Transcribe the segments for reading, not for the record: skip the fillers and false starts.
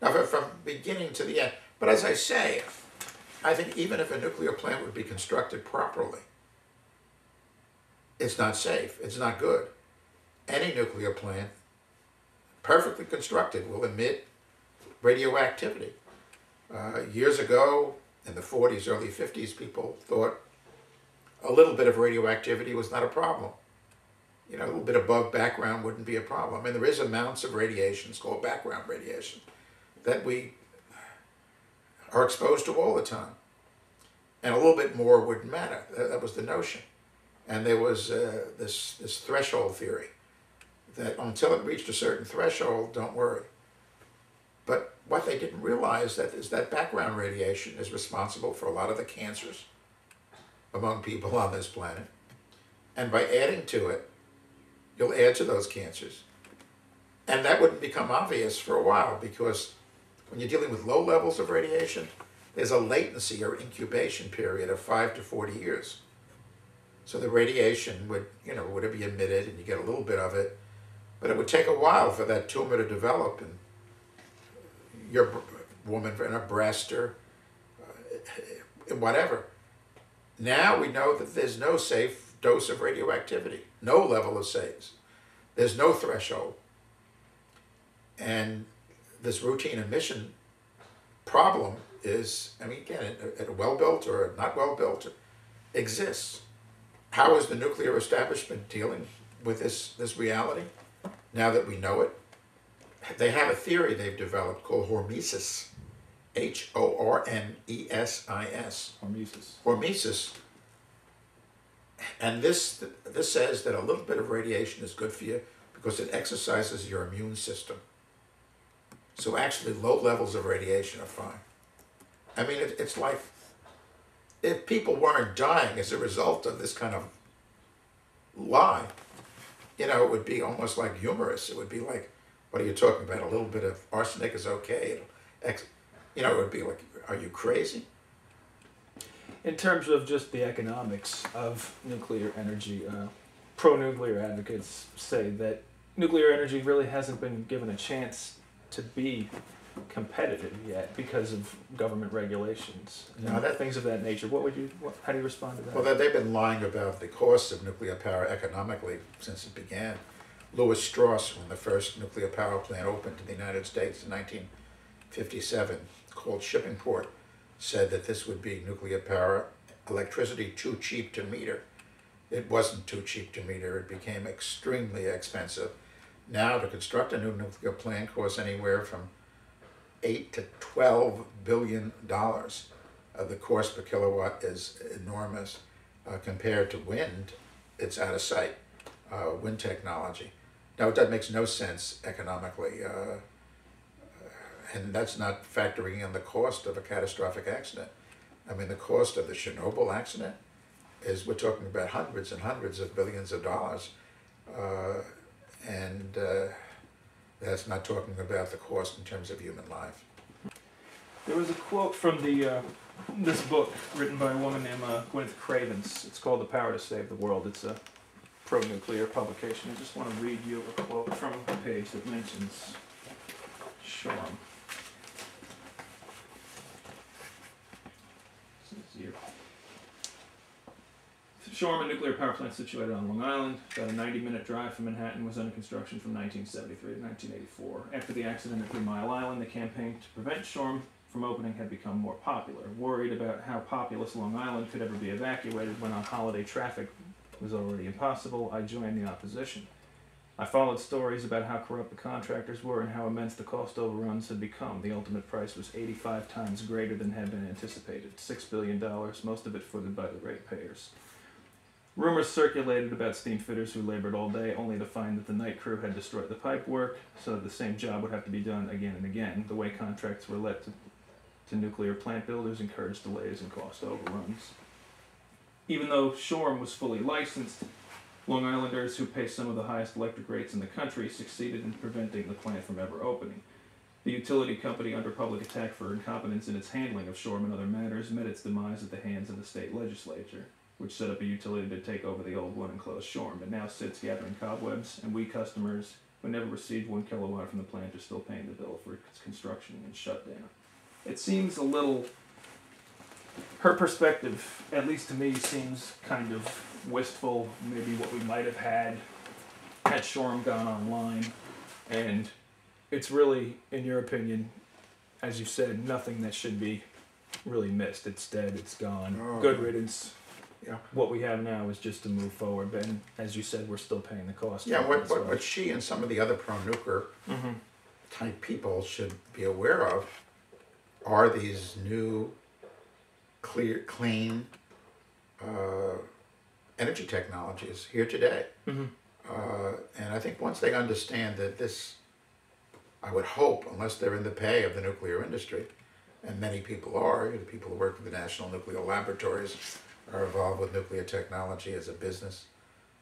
Now, from beginning to the end. But as I say, I think even if a nuclear plant would be constructed properly, it's not safe, it's not good. Any nuclear plant, perfectly constructed, will emit radioactivity. Years ago, in the 40s, early 50s, people thought a little bit of radioactivity was not a problem. You know, a little bit above background wouldn't be a problem. And there is amounts of radiation, it's called background radiation, that we are exposed to all the time. And a little bit more wouldn't matter. That was the notion. And there was this threshold theory that until it reached a certain threshold, don't worry. But what they didn't realize is that background radiation is responsible for a lot of the cancers among people on this planet. And by adding to it, you'll add to those cancers. And that wouldn't become obvious for a while, because when you're dealing with low levels of radiation, there's a latency or incubation period of 5 to 40 years. So the radiation would be emitted and you get a little bit of it, but it would take a while for that tumor to develop in your woman, in a breast or whatever. Now we know that there's no safe dose of radioactivity, no level of safe. There's no threshold. And this routine emission problem is, I mean, again, at a well-built or not well-built, exists. How is the nuclear establishment dealing with this reality, now that we know it? They have a theory they've developed called hormesis, H-O-R-M-E-S-I-S. Hormesis. And this says that a little bit of radiation is good for you because it exercises your immune system. So actually low levels of radiation are fine. I mean, it's like if people weren't dying as a result of this kind of lie, it would be almost like humorous. It would be like, what are you talking about? A little bit of arsenic is okay. It would be like, are you crazy? In terms of just the economics of nuclear energy, pro-nuclear advocates say that nuclear energy really hasn't been given a chance to be competitive yet because of government regulations and things of that nature. How do you respond to that? Well, they've been lying about the cost of nuclear power economically since it began. Louis Strauss, when the first nuclear power plant opened in the United States in 1957, called Shippingport, said that this would be nuclear power electricity too cheap to meter. It wasn't too cheap to meter. It became extremely expensive. Now, to construct a new nuclear plant costs anywhere from $8 to $12 billion. The cost per kilowatt is enormous. Compared to wind, it's out of sight, wind technology. Now, that makes no sense economically, and that's not factoring in the cost of a catastrophic accident. I mean, the cost of the Chernobyl accident is, we're talking about hundreds and hundreds of billions of dollars, and that's not talking about the cost in terms of human life. There was a quote from this book written by a woman named Gwyneth Cravens. It's called The Power to Save the World. It's a pro-nuclear publication. I just want to read you a quote from a page that mentions Shoreham. Shoreham, a nuclear power plant situated on Long Island, about a 90-minute drive from Manhattan, was under construction from 1973 to 1984. After the accident at 3 Mile Island, the campaign to prevent Shoreham from opening had become more popular. Worried about how populous Long Island could ever be evacuated when on-holiday traffic was already impossible, I joined the opposition. I followed stories about how corrupt the contractors were and how immense the cost overruns had become. The ultimate price was 85 times greater than had been anticipated, $6 billion, most of it footed by the ratepayers. Rumors circulated about steam fitters who labored all day, only to find that the night crew had destroyed the pipework, so that the same job would have to be done again and again. The way contracts were let to nuclear plant builders encouraged delays and cost overruns. Even though Shoreham was fully licensed, Long Islanders, who pay some of the highest electric rates in the country, succeeded in preventing the plant from ever opening. The utility company, under public attack for incompetence in its handling of Shoreham and other matters, met its demise at the hands of the state legislature, which set up a utility to take over the old one and close Shoreham. It now sits gathering cobwebs, and we customers who never received 1 kilowatt from the plant are still paying the bill for its construction and shutdown. It seems a little, her perspective, at least to me, seems kind of wistful, maybe what we might have had Shoreham gone online. And it's really, in your opinion, as you said, nothing that should be really missed. It's dead, it's gone. Oh. Good riddance. Yeah. What we have now is just to move forward, but as you said, we're still paying the cost. Yeah, for it as well. what she and some of the other pro-nuclear type people should be aware of are these new, clean energy technologies here today. And I think once they understand that this, I would hope, unless they're in the pay of the nuclear industry, and many people are, the people who work for the National Nuclear Laboratories are involved with nuclear technology as a business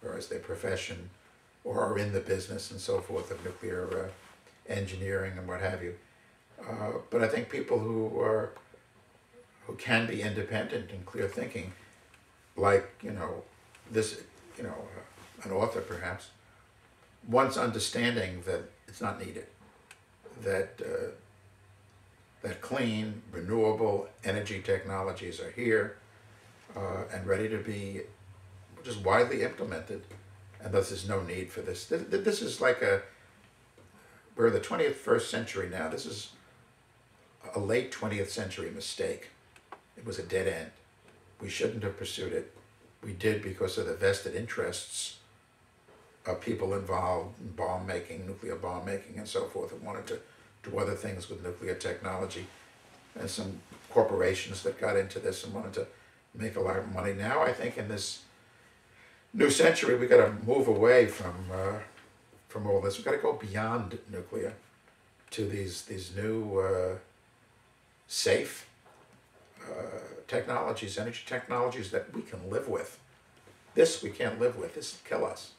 or as their profession, or are in the business and so forth of nuclear engineering and what have you. But I think people who can be independent and clear thinking, like this, an author perhaps, once understanding that it's not needed, that that clean, renewable energy technologies are here and ready to be just widely implemented, and thus there's no need for this. This is like we're in the 21st century now. This is a late 20th century mistake. It was a dead end. We shouldn't have pursued it. We did because of the vested interests of people involved in bomb making, nuclear bomb making and so forth, and wanted to do other things with nuclear technology, and some corporations that got into this and wanted to make a lot of money. Now I think in this new century we got to move away from all this. We've got to go beyond nuclear to these new safe technologies, energy technologies that we can live with. This we can't live with. This will kill us.